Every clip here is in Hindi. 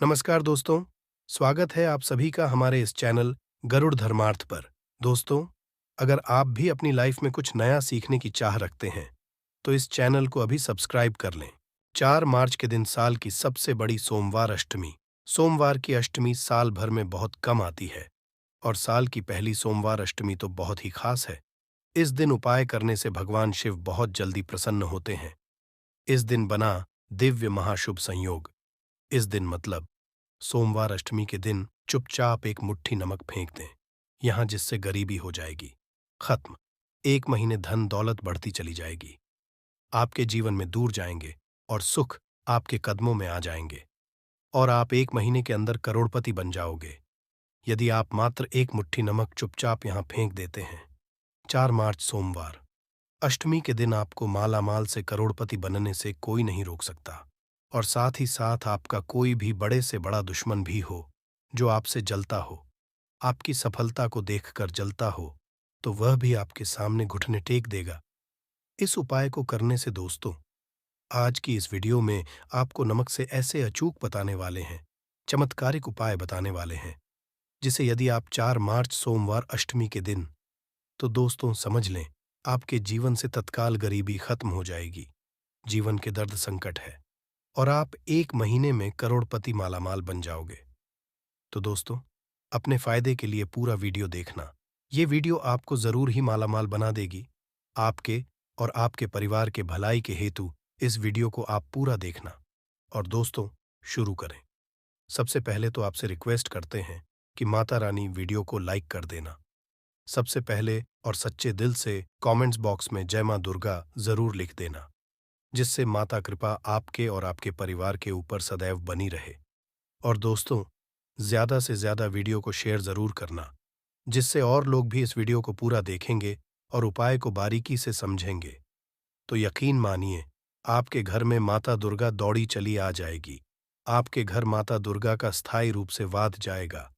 नमस्कार दोस्तों, स्वागत है आप सभी का हमारे इस चैनल गरुड़ धर्मार्थ पर। दोस्तों, अगर आप भी अपनी लाइफ में कुछ नया सीखने की चाह रखते हैं, तो इस चैनल को अभी सब्सक्राइब कर लें। 4 मार्च के दिन साल की सबसे बड़ी सोमवार अष्टमी। सोमवार की अष्टमी साल भर में बहुत कम आती है और साल की पहली सोमवार अष्टमी तो बहुत ही खास है। इस दिन उपाय करने से भगवान शिव बहुत जल्दी प्रसन्न होते हैं। इस दिन बना दिव्य महाशुभ संयोग। इस दिन मतलब सोमवार अष्टमी के दिन चुपचाप एक मुट्ठी नमक फेंक दें, यहां जिससे गरीबी हो जाएगी खत्म। 1 महीने धन दौलत बढ़ती चली जाएगी, आपके जीवन में दूर जाएंगे और सुख आपके कदमों में आ जाएंगे और आप 1 महीने के अंदर करोड़पति बन जाओगे, यदि आप मात्र एक मुट्ठी नमक चुपचाप यहां फेंक देते हैं। 4 मार्च सोमवार अष्टमी के दिन आपको मालामाल से करोड़पति बनने से कोई नहीं रोक सकता, और साथ ही साथ आपका कोई भी बड़े से बड़ा दुश्मन भी हो जो आपसे जलता हो, आपकी सफलता को देखकर जलता हो, तो वह भी आपके सामने घुटने टेक देगा। इस उपाय को करने से दोस्तों, आज की इस वीडियो में आपको नमक से ऐसे अचूक बताने वाले हैं, चमत्कारिक उपाय बताने वाले हैं, जिसे यदि आप 4 मार्च सोमवार अष्टमी के दिन, तो दोस्तों समझ लें, आपके जीवन से तत्काल गरीबी खत्म हो जाएगी। जीवन के दर्द संकट है और आप 1 महीने में करोड़पति मालामाल बन जाओगे। तो दोस्तों, अपने फायदे के लिए पूरा वीडियो देखना। ये वीडियो आपको जरूर ही मालामाल बना देगी। आपके और आपके परिवार के भलाई के हेतु इस वीडियो को आप पूरा देखना। और दोस्तों, शुरू करें। सबसे पहले तो आपसे रिक्वेस्ट करते हैं कि माता रानी वीडियो को लाइक कर देना। सबसे पहले और सच्चे दिल से कमेंट्स बॉक्स में जय मां दुर्गा जरूर लिख देना, जिससे माता कृपा आपके और आपके परिवार के ऊपर सदैव बनी रहे। और दोस्तों, ज्यादा से ज्यादा वीडियो को शेयर जरूर करना, जिससे और लोग भी इस वीडियो को पूरा देखेंगे और उपाय को बारीकी से समझेंगे। तो यकीन मानिए, आपके घर में माता दुर्गा दौड़ी चली आ जाएगी। आपके घर माता दुर्गा का स्थायी रूप से वास जाएगा।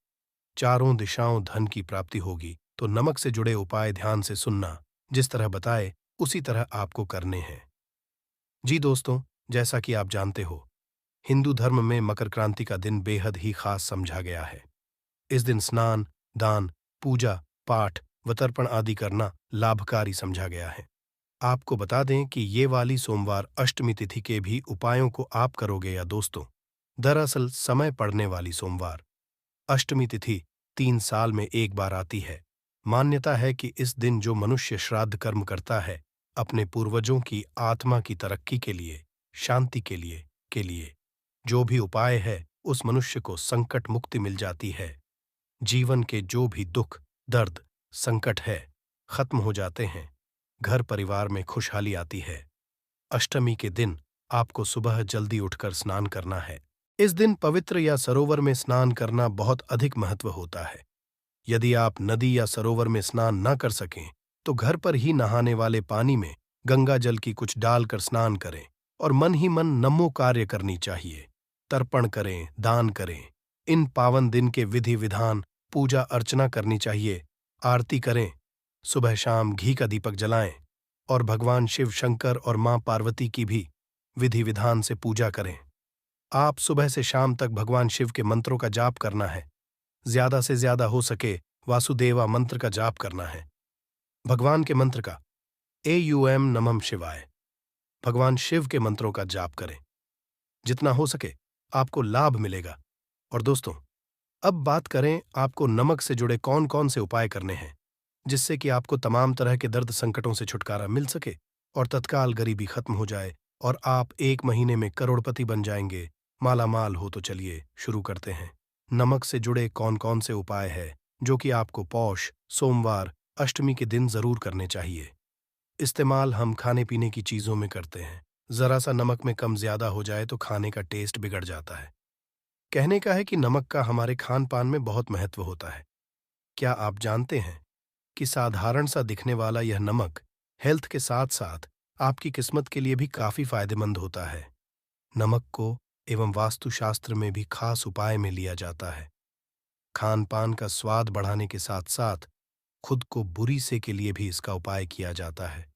चारों दिशाओं धन की प्राप्ति होगी। तो नमक से जुड़े उपाय ध्यान से सुनना, जिस तरह बताए उसी तरह आपको करने हैं। जी दोस्तों, जैसा कि आप जानते हो, हिंदू धर्म में मकर क्रांति का दिन बेहद ही खास समझा गया है। इस दिन स्नान, दान, पूजा पाठ व तर्पण आदि करना लाभकारी समझा गया है। आपको बता दें कि ये वाली सोमवार अष्टमी तिथि के भी उपायों को आप करोगे या दोस्तों, दरअसल समय पड़ने वाली सोमवार अष्टमी तिथि 3 साल में एक बार आती है। मान्यता है कि इस दिन जो मनुष्य श्राद्ध कर्म करता है, अपने पूर्वजों की आत्मा की तरक्की के लिए, शांति के लिए जो भी उपाय है, उस मनुष्य को संकट मुक्ति मिल जाती है। जीवन के जो भी दुख, दर्द, संकट है, खत्म हो जाते हैं। घर परिवार में खुशहाली आती है। अष्टमी के दिन आपको सुबह जल्दी उठकर स्नान करना है। इस दिन पवित्र या सरोवर में स्नान करना बहुत अधिक महत्व होता है। यदि आप नदी या सरोवर में स्नान न कर सकें, तो घर पर ही नहाने वाले पानी में गंगा जल की कुछ डालकर स्नान करें और मन ही मन नमो कार्य करनी चाहिए। तर्पण करें, दान करें। इन पावन दिन के विधि विधान, पूजा अर्चना करनी चाहिए। आरती करें, सुबह शाम घी का दीपक जलाएं और भगवान शिव शंकर और मां पार्वती की भी विधि विधान से पूजा करें। आप सुबह से शाम तक भगवान शिव के मंत्रों का जाप करना है। ज्यादा से ज्यादा हो सके वासुदेवा मंत्र का जाप करना है। भगवान के मंत्र का AUM नमः शिवाय, भगवान शिव के मंत्रों का जाप करें। जितना हो सके आपको लाभ मिलेगा। और दोस्तों, अब बात करें आपको नमक से जुड़े कौन कौन से उपाय करने हैं, जिससे कि आपको तमाम तरह के दर्द संकटों से छुटकारा मिल सके और तत्काल गरीबी खत्म हो जाए और आप 1 महीने में करोड़पति बन जाएंगे, मालामाल हो। तो चलिए शुरू करते हैं। नमक से जुड़े कौन कौन से उपाय हैं जो कि आपको पौष, सोमवार, अष्टमी के दिन जरूर करने चाहिए। इस्तेमाल हम खाने पीने की चीजों में करते हैं। जरा सा नमक में कम ज्यादा हो जाए तो खाने का टेस्ट बिगड़ जाता है। कहने का है कि नमक का हमारे खान पान में बहुत महत्व होता है। क्या आप जानते हैं कि साधारण सा दिखने वाला यह नमक हेल्थ के साथ साथ आपकी किस्मत के लिए भी काफी फायदेमंद होता है। नमक को एवं वास्तुशास्त्र में भी खास उपाय में लिया जाता है। खान पान का स्वाद बढ़ाने के साथ साथ खुद को बुरी से के लिए भी इसका उपाय किया जाता है।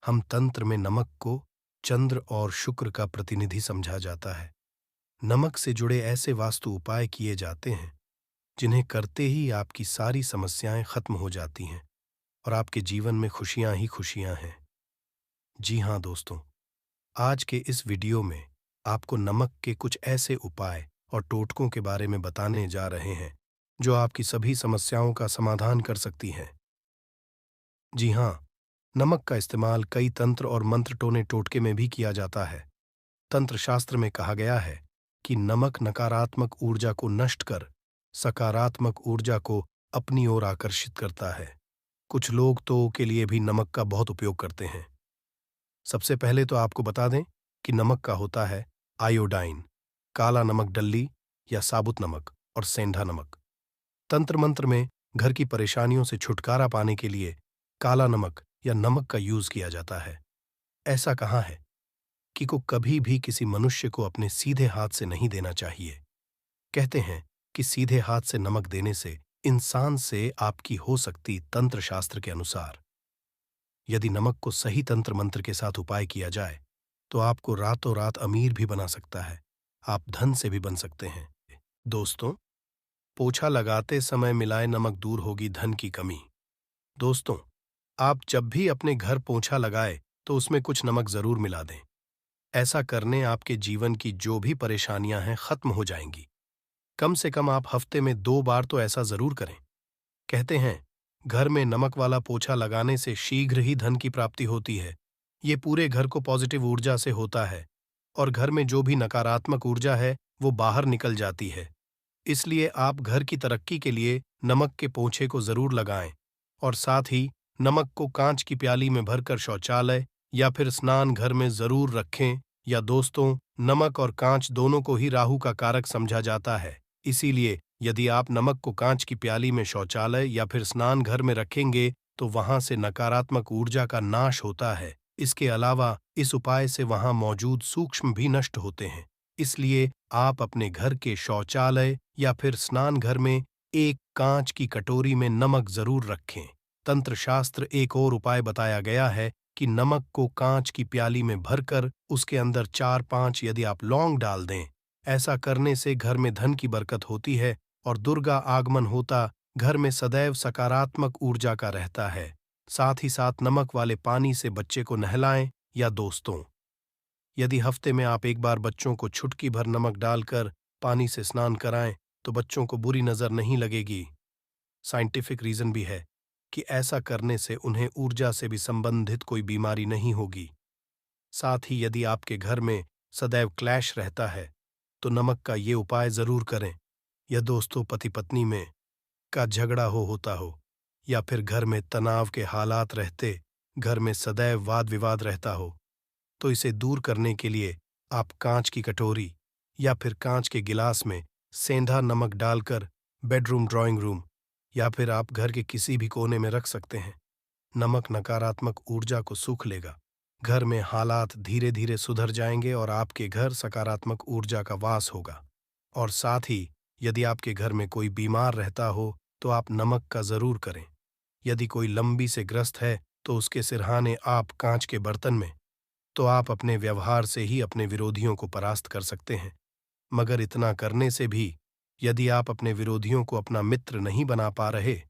हम तंत्र में नमक को चंद्र और शुक्र का प्रतिनिधि समझा जाता है। नमक से जुड़े ऐसे वास्तु उपाय किए जाते हैं जिन्हें करते ही आपकी सारी समस्याएं खत्म हो जाती हैं और आपके जीवन में खुशियां ही खुशियां हैं। जी हाँ दोस्तों, आज के इस वीडियो में आपको नमक के कुछ ऐसे उपाय और टोटकों के बारे में बताने जा रहे हैं जो आपकी सभी समस्याओं का समाधान कर सकती हैं। जी हाँ, नमक का इस्तेमाल कई तंत्र और मंत्र टोने टोटके में भी किया जाता है। तंत्र शास्त्र में कहा गया है कि नमक नकारात्मक ऊर्जा को नष्ट कर सकारात्मक ऊर्जा को अपनी ओर आकर्षित करता है। कुछ लोग तो के लिए भी नमक का बहुत उपयोग करते हैं। सबसे पहले तो आपको बता दें कि नमक का होता है आयोडाइन, काला नमक डल्ली या साबुत नमक और सेंधा नमक। तंत्र मंत्र में घर की परेशानियों से छुटकारा पाने के लिए काला नमक या नमक का यूज किया जाता है। ऐसा कहा है कि को कभी भी किसी मनुष्य को अपने सीधे हाथ से नहीं देना चाहिए। कहते हैं कि सीधे हाथ से नमक देने से इंसान से आपकी हो सकती तंत्र शास्त्र के अनुसार। यदि नमक को सही तंत्र मंत्र के साथ उपाय किया जाए तो आपको रातों रात अमीर भी बना सकता है। आप धन से भी बन सकते हैं। दोस्तों, पोछा लगाते समय मिलाए नमक दूर होगी धन की कमी। दोस्तों, आप जब भी अपने घर पोछा लगाए तो उसमें कुछ नमक जरूर मिला दें। ऐसा करने आपके जीवन की जो भी परेशानियां हैं खत्म हो जाएंगी। कम से कम आप हफ्ते में 2 बार तो ऐसा जरूर करें। कहते हैं घर में नमक वाला पोछा लगाने से शीघ्र ही धन की प्राप्ति होती है। ये पूरे घर को पॉजिटिव ऊर्जा से होता है और घर में जो भी नकारात्मक ऊर्जा है वो बाहर निकल जाती है। इसलिए आप घर की तरक्की के लिए नमक के पोंछे को जरूर लगाएं और साथ ही नमक को कांच की प्याली में भरकर शौचालय या फिर स्नान घर में जरूर रखें। या दोस्तों, नमक और कांच दोनों को ही राहु का कारक समझा जाता है। इसीलिए यदि आप नमक को कांच की प्याली में शौचालय या फिर स्नान घर में रखेंगे तो वहां से नकारात्मक ऊर्जा का नाश होता है। इसके अलावा इस उपाय से वहां मौजूद सूक्ष्म भी नष्ट होते हैं। इसलिए आप अपने घर के शौचालय या फिर स्नान घर में एक कांच की कटोरी में नमक जरूर रखें। तंत्र शास्त्र एक और उपाय बताया गया है कि नमक को कांच की प्याली में भरकर उसके अंदर 4-5 यदि आप लौंग डाल दें। ऐसा करने से घर में धन की बरकत होती है और दुर्गा आगमन होता घर में सदैव सकारात्मक ऊर्जा का रहता है। साथ ही साथ नमक वाले पानी से बच्चे को नहलाएं। या दोस्तों, यदि हफ्ते में आप एक बार बच्चों को चुटकी भर नमक डालकर पानी से स्नान कराएं तो बच्चों को बुरी नजर नहीं लगेगी। साइंटिफिक रीजन भी है कि ऐसा करने से उन्हें ऊर्जा से भी संबंधित कोई बीमारी नहीं होगी। साथ ही यदि आपके घर में सदैव क्लैश रहता है तो नमक का ये उपाय जरूर करें। या दोस्तों, पति पत्नी में का झगड़ा होता हो या फिर घर में तनाव के हालात रहते, घर में सदैव वाद विवाद रहता हो, तो इसे दूर करने के लिए आप कांच की कटोरी या फिर कांच के गिलास में सेंधा नमक डालकर बेडरूम, ड्राइंग रूम या फिर आप घर के किसी भी कोने में रख सकते हैं। नमक नकारात्मक ऊर्जा को सूख लेगा। घर में हालात धीरे धीरे सुधर जाएंगे और आपके घर सकारात्मक ऊर्जा का वास होगा। और साथ ही यदि आपके घर में कोई बीमार रहता हो तो आप नमक का जरूर करें। यदि कोई लंबी से ग्रस्त है तो उसके सिरहाने आप कांच के बर्तन में, तो आप अपने व्यवहार से ही अपने विरोधियों को परास्त कर सकते हैं। मगर इतना करने से भी यदि आप अपने विरोधियों को अपना मित्र नहीं बना पा रहे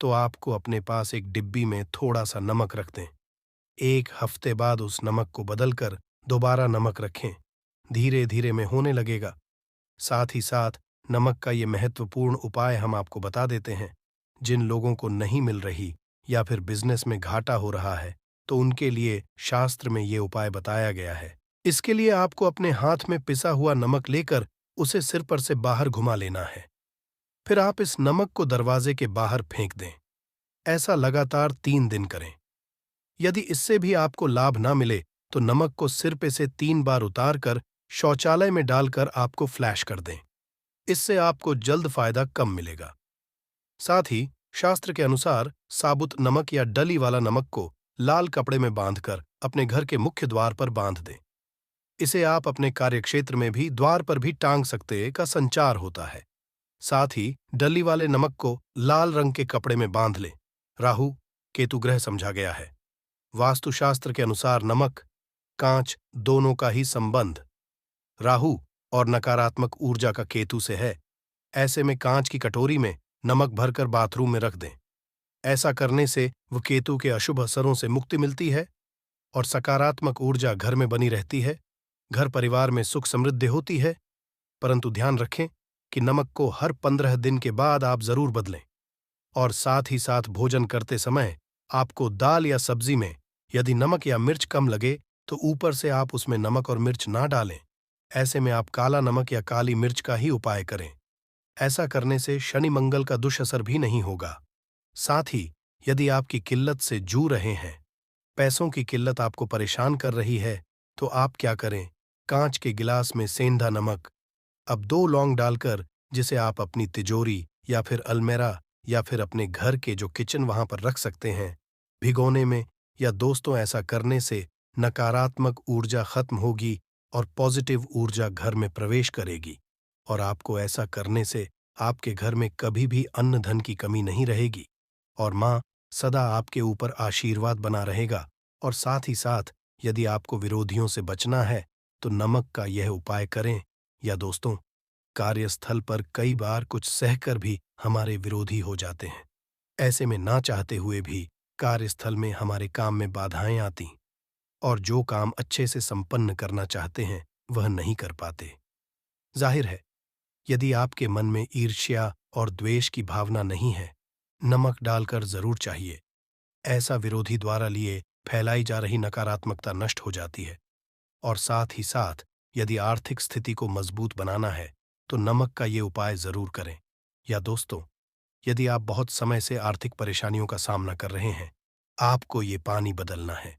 तो आपको अपने पास एक डिब्बी में थोड़ा सा नमक रख दें। एक हफ्ते बाद उस नमक को बदलकर दोबारा नमक रखें। धीरे धीरे में होने लगेगा। साथ ही साथ नमक का ये महत्वपूर्ण उपाय हम आपको बता देते हैं। जिन लोगों को नहीं मिल रही या फिर बिजनेस में घाटा हो रहा है तो उनके लिए शास्त्र में ये उपाय बताया गया है। इसके लिए आपको अपने हाथ में पिसा हुआ नमक लेकर उसे सिर पर से बाहर घुमा लेना है। फिर आप इस नमक को दरवाजे के बाहर फेंक दें। ऐसा लगातार 3 दिन करें। यदि इससे भी आपको लाभ ना मिले तो नमक को सिर पे से 3 बार उतार कर शौचालय में डालकर आपको फ्लैश कर दें। इससे आपको जल्द फायदा कम मिलेगा। साथ ही शास्त्र के अनुसार साबुत नमक या डली वाला नमक को लाल कपड़े में बांधकर अपने घर के मुख्य द्वार पर बांध दें। इसे आप अपने कार्यक्षेत्र में भी द्वार पर भी टांग सकते का संचार होता है। साथ ही डली वाले नमक को लाल रंग के कपड़े में बांध लें। राहु केतु ग्रह समझा गया है। वास्तुशास्त्र के अनुसार नमक कांच दोनों का ही संबंध राहु और नकारात्मक ऊर्जा का केतु से है। ऐसे में कांच की कटोरी में नमक भरकर बाथरूम में रख दें। ऐसा करने से वो केतु के अशुभ असरों से मुक्ति मिलती है और सकारात्मक ऊर्जा घर में बनी रहती है। घर परिवार में सुख समृद्धि होती है। परंतु ध्यान रखें कि नमक को हर 15 दिन के बाद आप जरूर बदलें। और साथ ही साथ भोजन करते समय आपको दाल या सब्जी में यदि नमक या मिर्च कम लगे तो ऊपर से आप उसमें नमक और मिर्च ना डालें। ऐसे में आप काला नमक या काली मिर्च का ही उपाय करें। ऐसा करने से शनि मंगल का दुष्असर भी नहीं होगा। साथ ही यदि आपकी किल्लत से जूझ रहे हैं, पैसों की किल्लत आपको परेशान कर रही है, तो आप क्या करें, कांच के गिलास में सेंधा नमक अब 2 लौंग डालकर जिसे आप अपनी तिजोरी या फिर अलमेरा या फिर अपने घर के जो किचन वहां पर रख सकते हैं, भिगोने में। या दोस्तों, ऐसा करने से नकारात्मक ऊर्जा खत्म होगी और पॉजिटिव ऊर्जा घर में प्रवेश करेगी। और आपको ऐसा करने से आपके घर में कभी भी अन्न धन की कमी नहीं रहेगी और माँ सदा आपके ऊपर आशीर्वाद बना रहेगा। और साथ ही साथ यदि आपको विरोधियों से बचना है तो नमक का यह उपाय करें। या दोस्तों, कार्यस्थल पर कई बार कुछ सहकर भी हमारे विरोधी हो जाते हैं। ऐसे में ना चाहते हुए भी कार्यस्थल में हमारे काम में बाधाएं आती और जो काम अच्छे से संपन्न करना चाहते हैं वह नहीं कर पाते। जाहिर है, यदि आपके मन में ईर्ष्या और द्वेष की भावना नहीं है, नमक डालकर जरूर चाहिए। ऐसा विरोधी द्वारा लिए फैलाई जा रही नकारात्मकता नष्ट हो जाती है। और साथ ही साथ यदि आर्थिक स्थिति को मजबूत बनाना है तो नमक का ये उपाय जरूर करें। या दोस्तों, यदि आप बहुत समय से आर्थिक परेशानियों का सामना कर रहे हैं, आपको ये पानी बदलना है।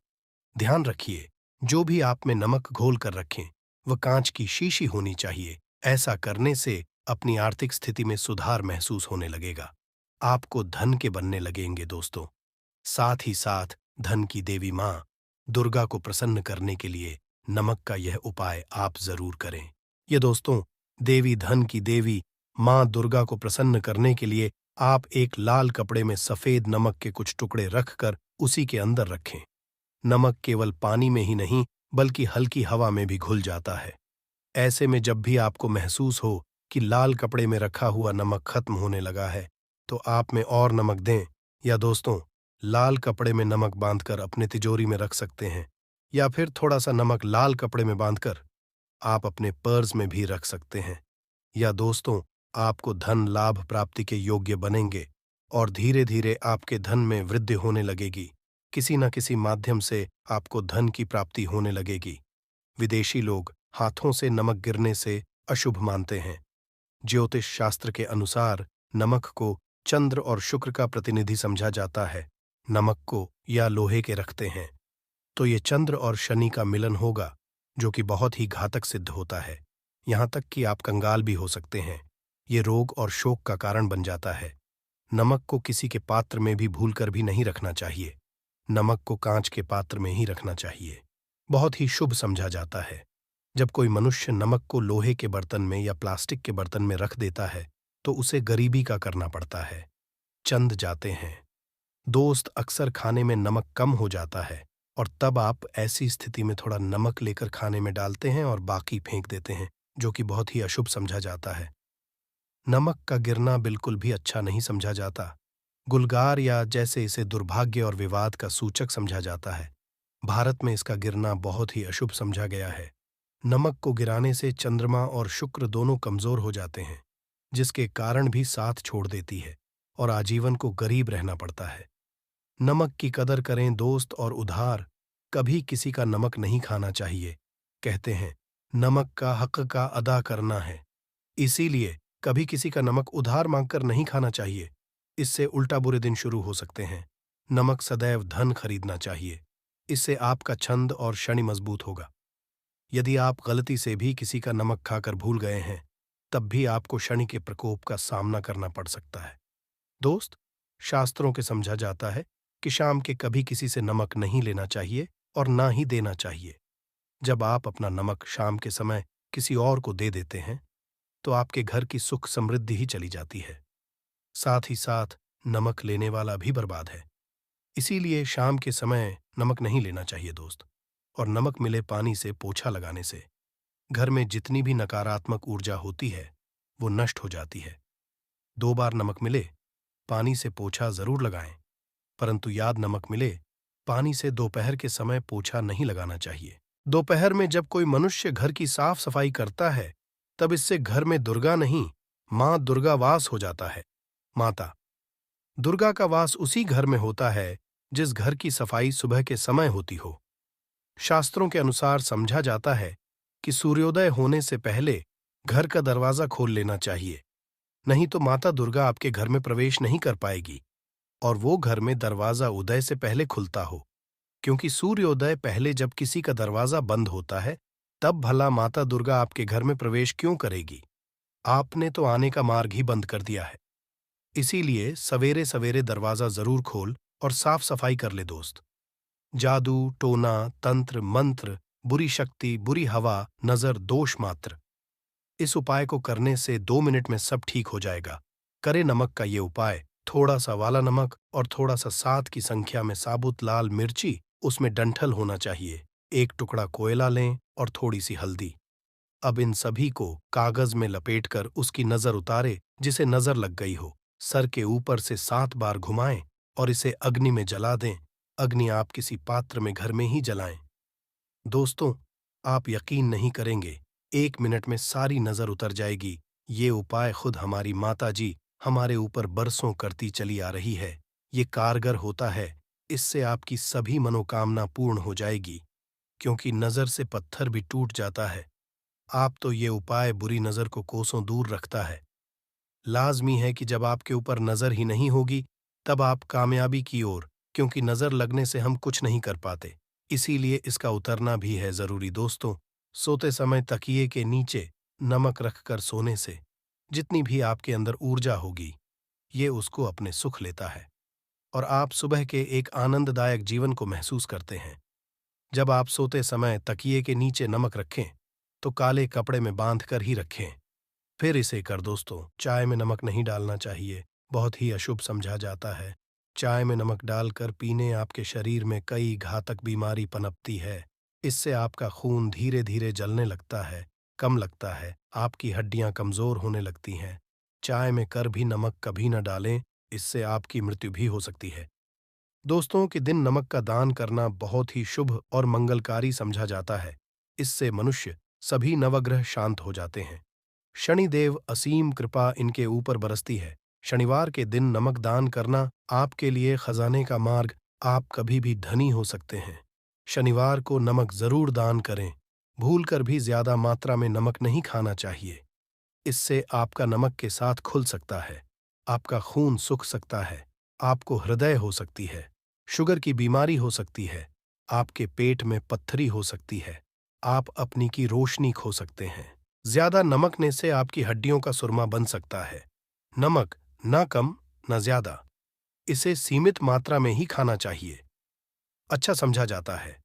ध्यान रखिए, जो भी आप में नमक घोल कर रखें वह कांच की शीशी होनी चाहिए। ऐसा करने से अपनी आर्थिक स्थिति में सुधार महसूस होने लगेगा। आपको धन के बनने लगेंगे दोस्तों। साथ ही साथ धन की देवी माँ दुर्गा को प्रसन्न करने के लिए नमक का यह उपाय आप जरूर करें। ये दोस्तों, देवी धन की देवी माँ दुर्गा को प्रसन्न करने के लिए आप एक लाल कपड़े में सफेद नमक के कुछ टुकड़े रखकर उसी के अंदर रखें। नमक केवल पानी में ही नहीं बल्कि हल्की हवा में भी घुल जाता है। ऐसे में जब भी आपको महसूस हो कि लाल कपड़े में रखा हुआ नमक खत्म होने लगा है, तो आप में और नमक दें। या दोस्तों, लाल कपड़े में नमक बांधकर अपने तिजोरी में रख सकते हैं या फिर थोड़ा सा नमक लाल कपड़े में बांधकर आप अपने पर्स में भी रख सकते हैं। या दोस्तों, आपको धन लाभ प्राप्ति के योग्य बनेंगे और धीरे धीरे आपके धन में वृद्धि होने लगेगी। किसी न किसी माध्यम से आपको धन की प्राप्ति होने लगेगी। विदेशी लोग हाथों से नमक गिरने से अशुभ मानते हैं। ज्योतिष शास्त्र के अनुसार नमक को चंद्र और शुक्र का प्रतिनिधि समझा जाता है। नमक को या लोहे के रखते हैं तो ये चंद्र और शनि का मिलन होगा, जो कि बहुत ही घातक सिद्ध होता है। यहाँ तक कि आप कंगाल भी हो सकते हैं। ये रोग और शोक का कारण बन जाता है। नमक को किसी के पात्र में भी भूलकर भी नहीं रखना चाहिए। नमक को कांच के पात्र में ही रखना चाहिए। बहुत ही शुभ समझा जाता है। जब कोई मनुष्य नमक को लोहे के बर्तन में या प्लास्टिक के बर्तन में रख देता है तो उसे गरीबी का करना पड़ता है। चंद जाते हैं। दोस्त, अक्सर खाने में नमक कम हो जाता है और तब आप ऐसी स्थिति में थोड़ा नमक लेकर खाने में डालते हैं और बाकी फेंक देते हैं, जो कि बहुत ही अशुभ समझा जाता है। नमक का गिरना बिल्कुल भी अच्छा नहीं समझा जाता। गुलगार या जैसे इसे दुर्भाग्य और विवाद का सूचक समझा जाता है। भारत में इसका गिरना बहुत ही अशुभ समझा गया है। नमक को गिराने से चंद्रमा और शुक्र दोनों कमजोर हो जाते हैं, जिसके कारण भी साथ छोड़ देती है और आजीवन को गरीब रहना पड़ता है। नमक की कदर करें दोस्त, और उधार कभी किसी का नमक नहीं खाना चाहिए। कहते हैं नमक का हक का अदा करना है, इसीलिए कभी किसी का नमक उधार मांगकर नहीं खाना चाहिए। इससे उल्टा बुरे दिन शुरू हो सकते हैं। नमक सदैव धन खरीदना चाहिए, इससे आपका छंद और शनि मजबूत होगा। यदि आप गलती से भी किसी का नमक खाकर भूल गए हैं, तब भी आपको शनि के प्रकोप का सामना करना पड़ सकता है। दोस्त, शास्त्रों के समझा जाता है कि शाम के कभी किसी से नमक नहीं लेना चाहिए और ना ही देना चाहिए। जब आप अपना नमक शाम के समय किसी और को दे देते हैं तो आपके घर की सुख समृद्धि ही चली जाती है। साथ ही साथ नमक लेने वाला भी बर्बाद है। इसीलिए शाम के समय नमक नहीं लेना चाहिए दोस्त। और नमक मिले पानी से पोछा लगाने से घर में जितनी भी नकारात्मक ऊर्जा होती है वो नष्ट हो जाती है। 2 बार नमक मिले, पानी से पोछा जरूर लगाएं, परंतु याद नमक मिले, पानी से दोपहर के समय पोछा नहीं लगाना चाहिए। दोपहर में जब कोई मनुष्य घर की साफ सफाई करता है, तब इससे घर में दुर्गा नहीं, मां दुर्गा वास हो जाता है। माता दुर्गा का वास उसी घर में होता है जिस घर की सफाई सुबह के समय होती हो। शास्त्रों के अनुसार समझा जाता है कि सूर्योदय होने से पहले घर का दरवाजा खोल लेना चाहिए, नहीं तो माता दुर्गा आपके घर में प्रवेश नहीं कर पाएगी, और वो घर में दरवाजा उदय से पहले खुलता हो, क्योंकि सूर्योदय पहले जब किसी का दरवाजा बंद होता है, तब भला माता दुर्गा आपके घर में प्रवेश क्यों करेगी? आपने तो आने का मार्ग ही बंद कर दिया है। इसीलिए सवेरे सवेरे दरवाजा जरूर खोल और साफ सफाई कर ले दोस्त। जादू, टोना, तंत्र, मंत्र, बुरी शक्ति, बुरी हवा, नजर, दोष मात्र, इस उपाय को करने से 2 मिनट में सब ठीक हो जाएगा। करे नमक का ये उपाय, थोड़ा सा वाला नमक और थोड़ा सा 7 की संख्या में साबुत लाल मिर्ची, उसमें डंठल होना चाहिए, 1 टुकड़ा कोयला लें और थोड़ी सी हल्दी। अब इन सभी को कागज में लपेटकर उसकी नजर उतारे जिसे नजर लग गई हो, सर के ऊपर से 7 बार घुमाएं और इसे अग्नि में जला दें। अग्नि आप किसी पात्र में घर में ही जलाएं। दोस्तों, आप यकीन नहीं करेंगे, 1 मिनट में सारी नजर उतर जाएगी। ये उपाय खुद हमारी माता जी हमारे ऊपर बरसों करती चली आ रही है। ये कारगर होता है, इससे आपकी सभी मनोकामना पूर्ण हो जाएगी, क्योंकि नजर से पत्थर भी टूट जाता है। आप तो ये उपाय बुरी नजर को कोसों दूर रखता है। लाजमी है कि जब आपके ऊपर नजर ही नहीं होगी, तब आप कामयाबी की ओर, क्योंकि नजर लगने से हम कुछ नहीं कर पाते, इसीलिए इसका उतरना भी है जरूरी। दोस्तों, सोते समय तकिए के नीचे नमक रखकर सोने से जितनी भी आपके अंदर ऊर्जा होगी, ये उसको अपने सुख लेता है और आप सुबह के एक आनंददायक जीवन को महसूस करते हैं। जब आप सोते समय तकिए के नीचे नमक रखें तो काले कपड़े में बांध कर ही रखें। फिर इसे कर दोस्तों, चाय में नमक नहीं डालना चाहिए, बहुत ही अशुभ समझा जाता है। चाय में नमक डालकर पीने आपके शरीर में कई घातक बीमारी पनपती है। इससे आपका खून धीरे धीरे जलने लगता है, कम लगता है, आपकी हड्डियां कमजोर होने लगती हैं। चाय में कर भी नमक कभी न डालें, इससे आपकी मृत्यु भी हो सकती है। दोस्तों, के दिन नमक का दान करना बहुत ही शुभ और मंगलकारी समझा जाता है। इससे मनुष्य सभी नवग्रह शांत हो जाते हैं। शनिदेव असीम कृपा इनके ऊपर बरसती है। शनिवार के दिन नमक दान करना आपके लिए खजाने का मार्ग, आप कभी भी धनी हो सकते हैं। शनिवार को नमक जरूर दान करें। भूलकर भी ज्यादा मात्रा में नमक नहीं खाना चाहिए। इससे आपका नमक के साथ खुल सकता है, आपका खून सूख सकता है, आपको हृदय हो सकती है, शुगर की बीमारी हो सकती है, आपके पेट में पत्थरी हो सकती है, आप अपनी की रोशनी खो सकते हैं। ज्यादा नमकने से आपकी हड्डियों का सुरमा बन सकता है। नमक न कम न ज्यादा, इसे सीमित मात्रा में ही खाना चाहिए, अच्छा समझा जाता है।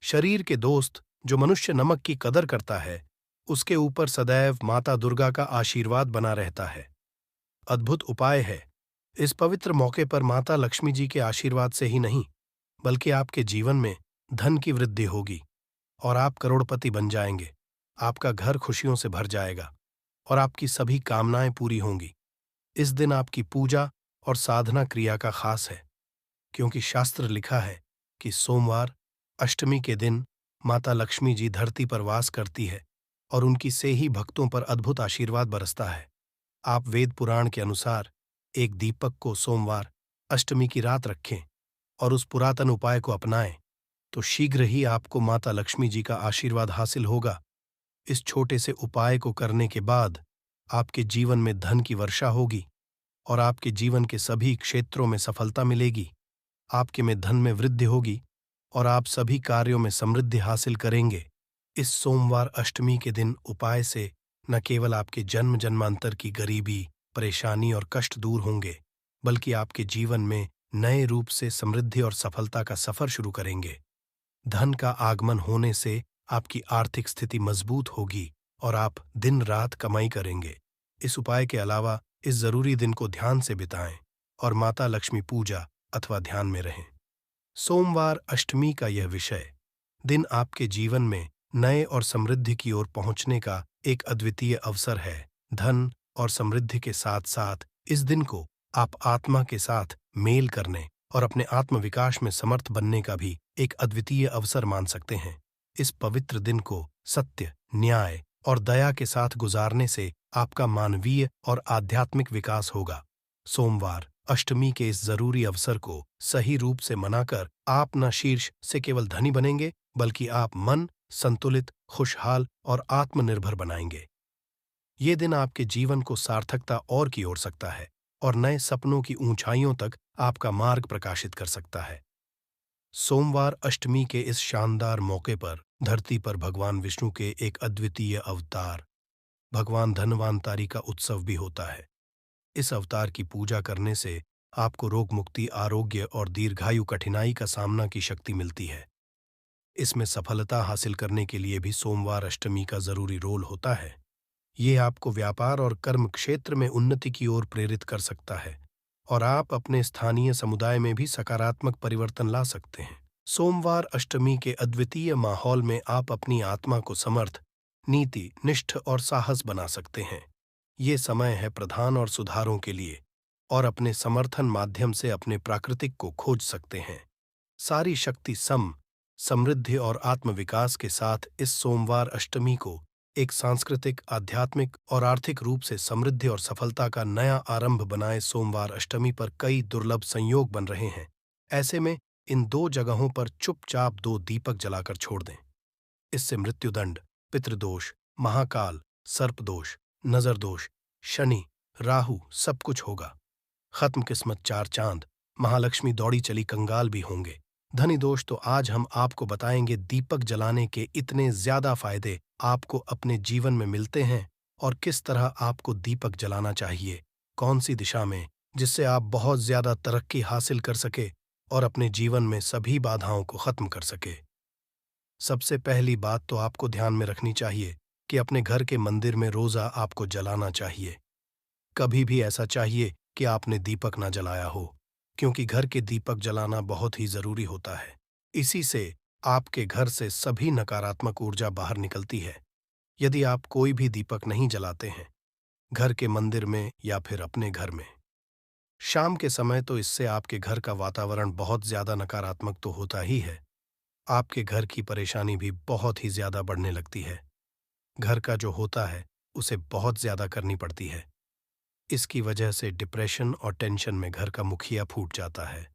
शरीर के दोस्त, जो मनुष्य नमक की कदर करता है, उसके ऊपर सदैव माता दुर्गा का आशीर्वाद बना रहता है। अद्भुत उपाय है। इस पवित्र मौके पर माता लक्ष्मी जी के आशीर्वाद से ही नहीं, बल्कि आपके जीवन में धन की वृद्धि होगी और आप करोड़पति बन जाएंगे। आपका घर खुशियों से भर जाएगा और आपकी सभी कामनाएं पूरी होंगी। इस दिन आपकी पूजा और साधना क्रिया का खास है, क्योंकि शास्त्र लिखा है कि सोमवार, अष्टमी के दिन माता लक्ष्मी जी धरती पर वास करती है और उनकी से ही भक्तों पर अद्भुत आशीर्वाद बरसता है। आप वेद पुराण के अनुसार एक दीपक को सोमवार, अष्टमी की रात रखें और उस पुरातन उपाय को अपनाएं, तो शीघ्र ही आपको माता लक्ष्मी जी का आशीर्वाद हासिल होगा। इस छोटे से उपाय को करने के बाद आपके जीवन में धन की वर्षा होगी और आपके जीवन के सभी क्षेत्रों में सफलता मिलेगी। आपके में धन में वृद्धि होगी और आप सभी कार्यों में समृद्धि हासिल करेंगे। इस सोमवार अष्टमी के दिन उपाय से न केवल आपके जन्म जन्मांतर की गरीबी, परेशानी और कष्ट दूर होंगे, बल्कि आपके जीवन में नए रूप से समृद्धि और सफलता का सफर शुरू करेंगे। धन का आगमन होने से आपकी आर्थिक स्थिति मजबूत होगी और आप दिन रात कमाई करेंगे। इस उपाय के अलावा इस जरूरी दिन को ध्यान से बिताएं और माता लक्ष्मी पूजा अथवा ध्यान में रहें। सोमवार अष्टमी का यह विषय दिन आपके जीवन में नए और समृद्धि की ओर पहुंचने का एक अद्वितीय अवसर है। धन और समृद्धि के साथ साथ इस दिन को आप आत्मा के साथ मेल करने और अपने आत्मविकास में समर्थ बनने का भी एक अद्वितीय अवसर मान सकते हैं। इस पवित्र दिन को सत्य, न्याय और दया के साथ गुजारने से आपका मानवीय और आध्यात्मिक विकास होगा। सोमवार अष्टमी के इस जरूरी अवसर को सही रूप से मनाकर आप न शीर्ष से केवल धनी बनेंगे, बल्कि आप मन संतुलित, खुशहाल और आत्मनिर्भर बनाएंगे। ये दिन आपके जीवन को सार्थकता और की ओर सकता है और नए सपनों की ऊंचाइयों तक आपका मार्ग प्रकाशित कर सकता है। सोमवार अष्टमी के इस शानदार मौके पर धरती पर भगवान विष्णु के एक अद्वितीय अवतार भगवान धन्वंतरि का उत्सव भी होता है। इस अवतार की पूजा करने से आपको रोग मुक्ति, आरोग्य और दीर्घायु कठिनाई का सामना की शक्ति मिलती है। इसमें सफलता हासिल करने के लिए भी सोमवार अष्टमी का जरूरी रोल होता है। ये आपको व्यापार और कर्म क्षेत्र में उन्नति की ओर प्रेरित कर सकता है और आप अपने स्थानीय समुदाय में भी सकारात्मक परिवर्तन ला सकते हैं। सोमवार अष्टमी के अद्वितीय माहौल में आप अपनी आत्मा को समर्थ, नीति निष्ठ और साहस बना सकते हैं। ये समय है प्रधान और सुधारों के लिए और अपने समर्थन माध्यम से अपने प्राकृतिक को खोज सकते हैं। सारी शक्ति समृद्धि और आत्मविकास के साथ इस सोमवार अष्टमी को एक सांस्कृतिक, आध्यात्मिक और आर्थिक रूप से समृद्धि और सफलता का नया आरंभ बनाए। सोमवार अष्टमी पर कई दुर्लभ संयोग बन रहे हैं। ऐसे में इन 2 जगहों पर चुपचाप 2 दीपक जलाकर छोड़ दें। इससे मृत्युदंड, पितृदोष, महाकाल, सर्पदोष, नजर दोष, शनि, राहु सब कुछ होगा। खत्म किस्मत 4 चांद, महालक्ष्मी दौड़ी चली कंगाल भी होंगे। धनी दोष तो आज हम आपको बताएंगे। दीपक जलाने के इतने ज्यादा फायदे आपको अपने जीवन में मिलते हैं और किस तरह आपको दीपक जलाना चाहिए, कौन सी दिशा में, जिससे आप बहुत ज्यादा तरक्की हासिल कर सके और अपने जीवन में सभी बाधाओं को खत्म कर सके। सबसे पहली बात तो आपको ध्यान में रखनी चाहिए कि अपने घर के मंदिर में रोजा आपको जलाना चाहिए। कभी भी ऐसा चाहिए कि आपने दीपक ना जलाया हो, क्योंकि घर के दीपक जलाना बहुत ही जरूरी होता है। इसी से आपके घर से सभी नकारात्मक ऊर्जा बाहर निकलती है। यदि आप कोई भी दीपक नहीं जलाते हैं, घर के मंदिर में या फिर अपने घर में, शाम के समय, तो इससे आपके घर का वातावरण बहुत ज्यादा नकारात्मक तो होता ही है। आपके घर की परेशानी भी बहुत ही ज्यादा बढ़ने लगती है। घर का जो होता है उसे बहुत ज्यादा करनी पड़ती है। इसकी वजह से डिप्रेशन और टेंशन में घर का मुखिया फूट जाता है।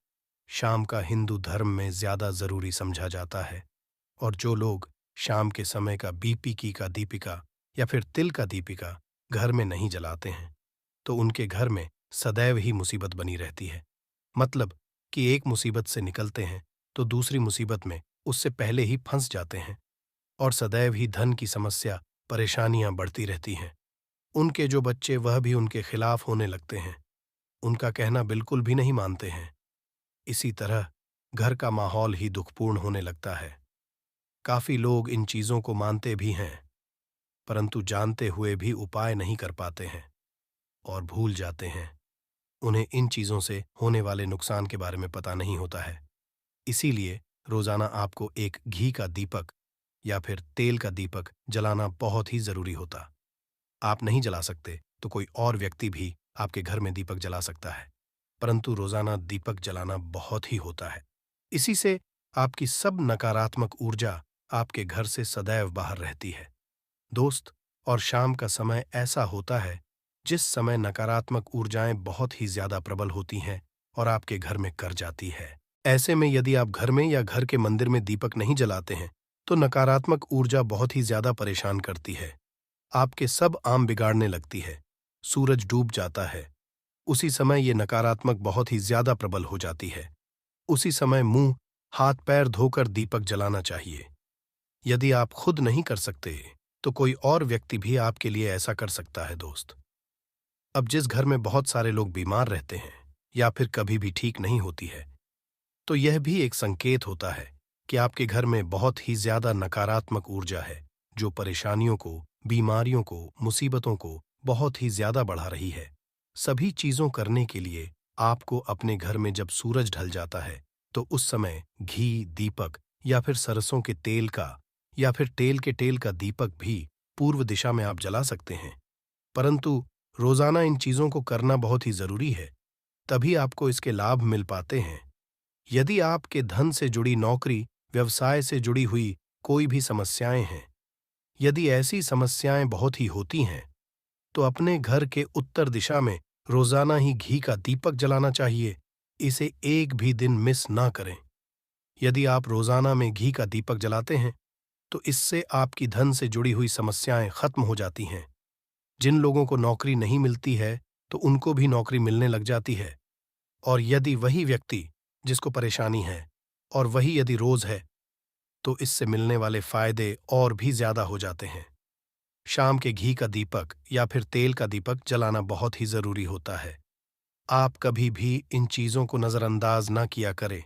शाम का हिंदू धर्म में ज्यादा जरूरी समझा जाता है और जो लोग शाम के समय का बीपी का दीपिका या फिर तिल का दीपिका घर में नहीं जलाते हैं, तो उनके घर में सदैव ही मुसीबत बनी रहती है। मतलब कि एक मुसीबत से निकलते हैं तो दूसरी मुसीबत में उससे पहले ही फंस जाते हैं और सदैव ही धन की समस्या, परेशानियां बढ़ती रहती हैं। उनके जो बच्चे वह भी उनके खिलाफ होने लगते हैं, उनका कहना बिल्कुल भी नहीं मानते हैं। इसी तरह घर का माहौल ही दुखपूर्ण होने लगता है। काफी लोग इन चीजों को मानते भी हैं, परंतु जानते हुए भी उपाय नहीं कर पाते हैं और भूल जाते हैं। उन्हें इन चीजों से होने वाले नुकसान के बारे में पता नहीं होता है। इसीलिए रोजाना आपको एक घी का दीपक या फिर तेल का दीपक जलाना बहुत ही जरूरी होता। आप नहीं जला सकते तो कोई और व्यक्ति भी आपके घर में दीपक जला सकता है, परंतु रोजाना दीपक जलाना बहुत ही होता है। इसी से आपकी सब नकारात्मक ऊर्जा आपके घर से सदैव बाहर रहती है। दोस्त, और शाम का समय ऐसा होता है जिस समय नकारात्मक ऊर्जाएं बहुत ही ज्यादा प्रबल होती हैं और आपके घर में कर जाती है। ऐसे में यदि आप घर में या घर के मंदिर में दीपक नहीं जलाते हैं तो नकारात्मक ऊर्जा बहुत ही ज्यादा परेशान करती है। आपके सब आम बिगाड़ने लगती है। सूरज डूब जाता है, उसी समय ये नकारात्मक बहुत ही ज्यादा प्रबल हो जाती है। उसी समय मुंह, हाथ पैर धोकर दीपक जलाना चाहिए। यदि आप खुद नहीं कर सकते तो कोई और व्यक्ति भी आपके लिए ऐसा कर सकता है। दोस्त, अब जिस घर में बहुत सारे लोग बीमार रहते हैं या फिर कभी भी ठीक नहीं होती है, तो यह भी एक संकेत होता है कि आपके घर में बहुत ही ज्यादा नकारात्मक ऊर्जा है, जो परेशानियों को, बीमारियों को, मुसीबतों को बहुत ही ज्यादा बढ़ा रही है। सभी चीजों करने के लिए आपको अपने घर में जब सूरज ढल जाता है तो उस समय घी, दीपक या फिर सरसों के तेल का या फिर तेल के तेल का दीपक भी पूर्व दिशा में आप जला सकते हैं। परंतु रोजाना इन चीजों को करना बहुत ही जरूरी है, तभी आपको इसके लाभ मिल पाते हैं। यदि आपके धन से जुड़ी नौकरी, व्यवसाय से जुड़ी हुई कोई भी समस्याएं हैं, यदि ऐसी समस्याएं बहुत ही होती हैं, तो अपने घर के उत्तर दिशा में रोजाना ही घी का दीपक जलाना चाहिए। इसे एक भी दिन मिस ना करें। यदि आप रोजाना में घी का दीपक जलाते हैं, तो इससे आपकी धन से जुड़ी हुई समस्याएं खत्म हो जाती हैं। जिन लोगों को नौकरी नहीं मिलती है, तो उनको भी नौकरी मिलने लग जाती है। और यदि वही व्यक्ति जिसको परेशानी है और वही यदि रोज है, तो इससे मिलने वाले फायदे और भी ज्यादा हो जाते हैं। शाम के घी का दीपक या फिर तेल का दीपक जलाना बहुत ही जरूरी होता है। आप कभी भी इन चीजों को नजरअंदाज ना किया करें,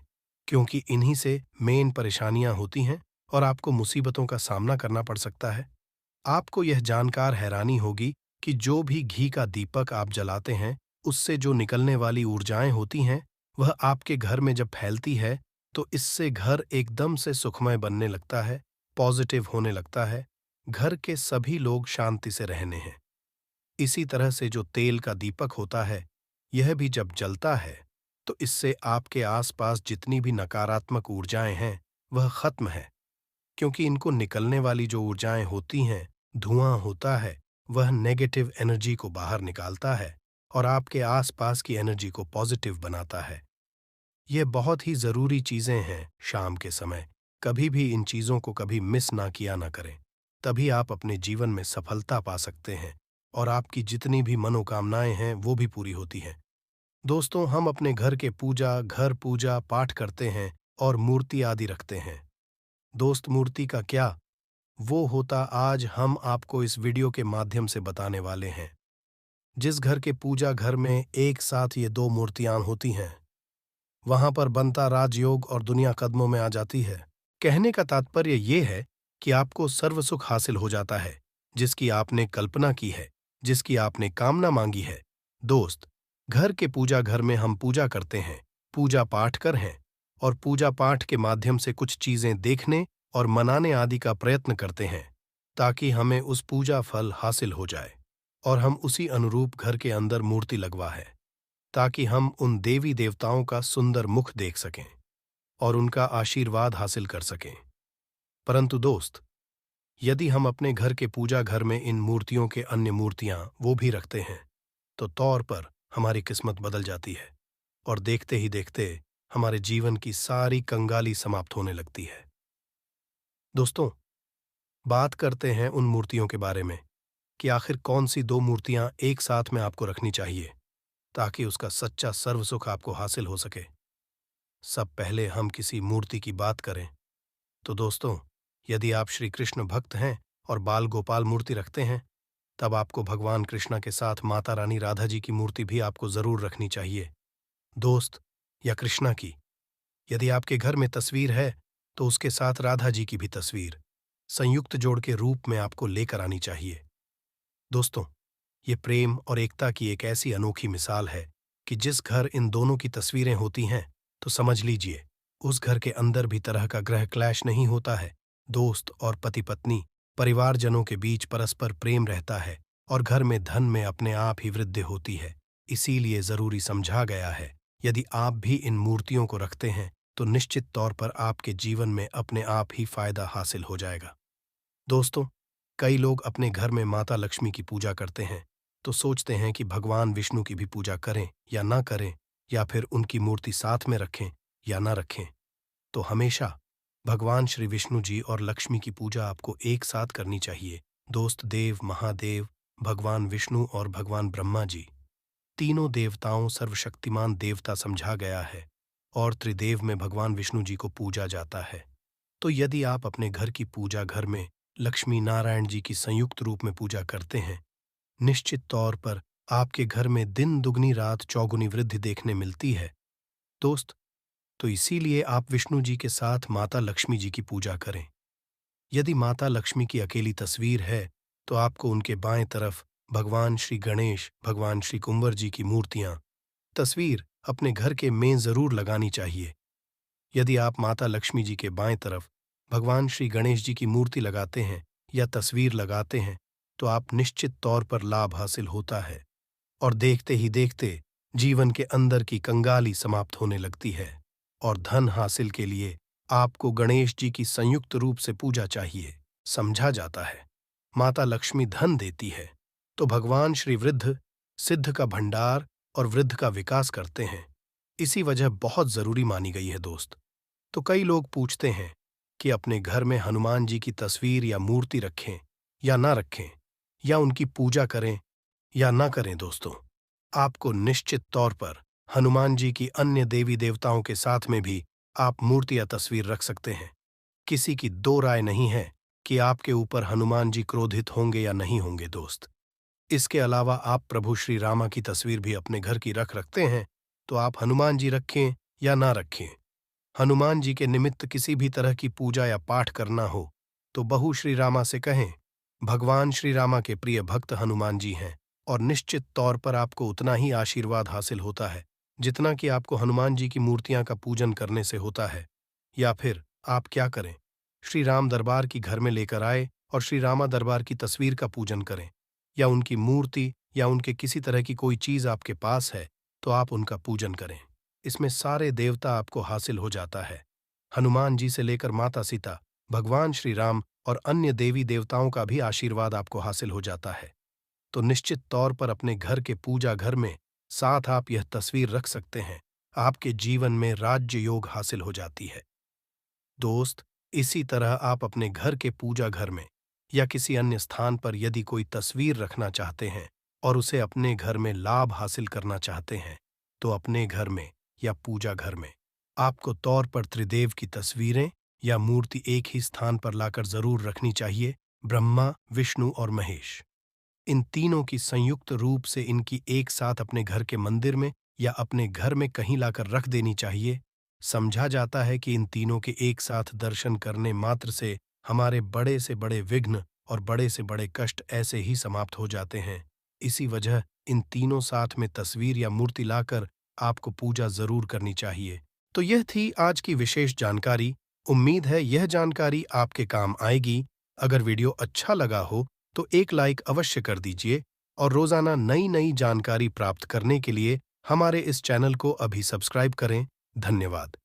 क्योंकि इन्हीं से मेन परेशानियां होती हैं और आपको मुसीबतों का सामना करना पड़ सकता है। आपको यह जानकर हैरानी होगी कि जो भी घी का दीपक आप जलाते हैं, उससे जो निकलने वाली ऊर्जाएं होती हैं, वह आपके घर में जब फैलती है, तो इससे घर एकदम से सुखमय बनने लगता है, पॉजिटिव होने लगता है। घर के सभी लोग शांति से रहने हैं। इसी तरह से जो तेल का दीपक होता है, यह भी जब जलता है, तो इससे आपके आसपास जितनी भी नकारात्मक ऊर्जाएं हैं, वह खत्म है। क्योंकि इनको निकलने वाली जो ऊर्जाएं होती हैं, धुआं होता है, वह नेगेटिव एनर्जी को बाहर निकालता है और आपके आसपास की एनर्जी को पॉजिटिव बनाता है। ये बहुत ही जरूरी चीजें हैं शाम के समय। कभी भी इन चीजों को कभी मिस ना किया ना करें, तभी आप अपने जीवन में सफलता पा सकते हैं और आपकी जितनी भी मनोकामनाएं हैं वो भी पूरी होती हैं। दोस्तों, हम अपने घर पूजा पाठ करते हैं और मूर्ति आदि रखते हैं। दोस्त, मूर्ति का क्या वो होता, आज हम आपको इस वीडियो के माध्यम से बताने वाले हैं। जिस घर के पूजा घर में एक साथ ये दो मूर्तियां होती हैं, वहां पर बनता राजयोग और दुनिया कदमों में आ जाती है। कहने का तात्पर्य ये है कि आपको सर्व सुख हासिल हो जाता है, जिसकी आपने कल्पना की है, जिसकी आपने कामना मांगी है। दोस्त, घर के पूजा घर में हम पूजा करते हैं, पूजा पाठ कर हैं, और पूजा पाठ के माध्यम से कुछ चीजें देखने और मनाने आदि का प्रयत्न करते हैं, ताकि हमें उस पूजा फल हासिल हो जाए और हम उसी अनुरूप घर के अंदर मूर्ति लगवा है, ताकि हम उन देवी देवताओं का सुंदर मुख देख सकें और उनका आशीर्वाद हासिल कर सकें। परंतु दोस्त, यदि हम अपने घर के पूजा घर में इन मूर्तियों के अन्य मूर्तियां वो भी रखते हैं, तो तौर पर हमारी किस्मत बदल जाती है और देखते ही देखते हमारे जीवन की सारी कंगाली समाप्त होने लगती है। दोस्तों, बात करते हैं उन मूर्तियों के बारे में कि आखिर कौन सी दो मूर्तियां एक साथ में आपको रखनी चाहिए, ताकि उसका सच्चा सर्व सुख आपको हासिल हो सके। सब पहले हम किसी मूर्ति की बात करें, तो दोस्तों, यदि आप श्री कृष्ण भक्त हैं और बाल गोपाल मूर्ति रखते हैं, तब आपको भगवान कृष्णा के साथ माता रानी राधा जी की मूर्ति भी आपको जरूर रखनी चाहिए। दोस्त, या कृष्णा की यदि आपके घर में तस्वीर है, तो उसके साथ राधा जी की भी तस्वीर संयुक्त जोड़ के रूप में आपको लेकर आनी चाहिए। दोस्तों, ये प्रेम और एकता की एक ऐसी अनोखी मिसाल है कि जिस घर इन दोनों की तस्वीरें होती हैं, तो समझ लीजिए उस घर के अंदर भी तरह का ग्रह क्लैश नहीं होता है। दोस्त और पति पत्नी, परिवारजनों के बीच परस्पर प्रेम रहता है और घर में धन में अपने आप ही वृद्धि होती है। इसीलिए जरूरी समझा गया है, यदि आप भी इन मूर्तियों को रखते हैं, तो निश्चित तौर पर आपके जीवन में अपने आप ही फायदा हासिल हो जाएगा। दोस्तों, कई लोग अपने घर में माता लक्ष्मी की पूजा करते हैं, तो सोचते हैं कि भगवान विष्णु की भी पूजा करें या ना करें, या फिर उनकी मूर्ति साथ में रखें या ना रखें। तो हमेशा भगवान श्री विष्णु जी और लक्ष्मी की पूजा आपको एक साथ करनी चाहिए। दोस्त, देव महादेव, भगवान विष्णु और भगवान ब्रह्मा जी, तीनों देवताओं सर्वशक्तिमान देवता समझा गया है और त्रिदेव में भगवान विष्णु जी को पूजा जाता है। तो यदि आप अपने घर की पूजा घर में लक्ष्मी नारायण जी की संयुक्त रूप में पूजा करते हैं, निश्चित तौर पर आपके घर में दिन दुगनी रात चौगुनी वृद्धि देखने मिलती है। दोस्त, तो इसीलिए आप विष्णु जी के साथ माता लक्ष्मी जी की पूजा करें। यदि माता लक्ष्मी की अकेली तस्वीर है, तो आपको उनके बाएं तरफ भगवान श्री गणेश, भगवान श्री कुंवर जी की मूर्तियां तस्वीर अपने घर के में जरूर लगानी चाहिए। यदि आप माता लक्ष्मी जी के बाएं तरफ भगवान श्री गणेश जी की मूर्ति लगाते हैं या तस्वीर लगाते हैं तो आप निश्चित तौर पर लाभ हासिल होता है और देखते ही देखते जीवन के अंदर की कंगाली समाप्त होने लगती है और धन हासिल के लिए आपको गणेश जी की संयुक्त रूप से पूजा चाहिए। समझा जाता है माता लक्ष्मी धन देती है तो भगवान श्री वृद्ध सिद्ध का भंडार और वृद्ध का विकास करते हैं। इसी वजह बहुत जरूरी मानी गई है दोस्त। तो कई लोग पूछते हैं कि अपने घर में हनुमान जी की तस्वीर या मूर्ति रखें या ना रखें, या उनकी पूजा करें या ना करें। दोस्तों, आपको निश्चित तौर पर हनुमान जी की अन्य देवी देवताओं के साथ में भी आप मूर्ति या तस्वीर रख सकते हैं। किसी की दो राय नहीं है कि आपके ऊपर हनुमान जी क्रोधित होंगे या नहीं होंगे दोस्त। इसके अलावा आप प्रभु श्री रामा की तस्वीर भी अपने घर की रखते हैं तो आप हनुमान जी रखें या ना रखें, हनुमान जी के निमित्त किसी भी तरह की पूजा या पाठ करना हो तो बहू श्री रामा से कहें। भगवान श्री रामा के प्रिय भक्त हनुमान जी हैं और निश्चित तौर पर आपको उतना ही आशीर्वाद हासिल होता है जितना कि आपको हनुमान जी की मूर्तियां का पूजन करने से होता है। या फिर आप क्या करें, श्री राम दरबार की घर में लेकर आए और श्री रामा दरबार की तस्वीर का पूजन करें, या उनकी मूर्ति या उनके किसी तरह की कोई चीज आपके पास है तो आप उनका पूजन करें। इसमें सारे देवता आपको हासिल हो जाता है। हनुमान जी से लेकर माता सीता, भगवान श्री राम और अन्य देवी देवताओं का भी आशीर्वाद आपको हासिल हो जाता है। तो निश्चित तौर पर अपने घर के पूजा घर में साथ आप यह तस्वीर रख सकते हैं। आपके जीवन में राज्य योग हासिल हो जाती है दोस्त। इसी तरह आप अपने घर के पूजा घर में या किसी अन्य स्थान पर यदि कोई तस्वीर रखना चाहते हैं और उसे अपने घर में लाभ हासिल करना चाहते हैं तो अपने घर में या पूजा घर में आपको तौर पर त्रिदेव की तस्वीरें या मूर्ति एक ही स्थान पर लाकर जरूर रखनी चाहिए। ब्रह्मा, विष्णु और महेश, इन तीनों की संयुक्त रूप से इनकी एक साथ अपने घर के मंदिर में या अपने घर में कहीं लाकर रख देनी चाहिए। समझा जाता है कि इन तीनों के एक साथ दर्शन करने मात्र से हमारे बड़े से बड़े विघ्न और बड़े से बड़े कष्ट ऐसे ही समाप्त हो जाते हैं। इसी वजह इन तीनों साथ में तस्वीर या मूर्ति लाकर आपको पूजा जरूर करनी चाहिए। तो यह थी आज की विशेष जानकारी। उम्मीद है यह जानकारी आपके काम आएगी। अगर वीडियो अच्छा लगा हो तो एक लाइक अवश्य कर दीजिए और रोजाना नई नई जानकारी प्राप्त करने के लिए हमारे इस चैनल को अभी सब्सक्राइब करें। धन्यवाद।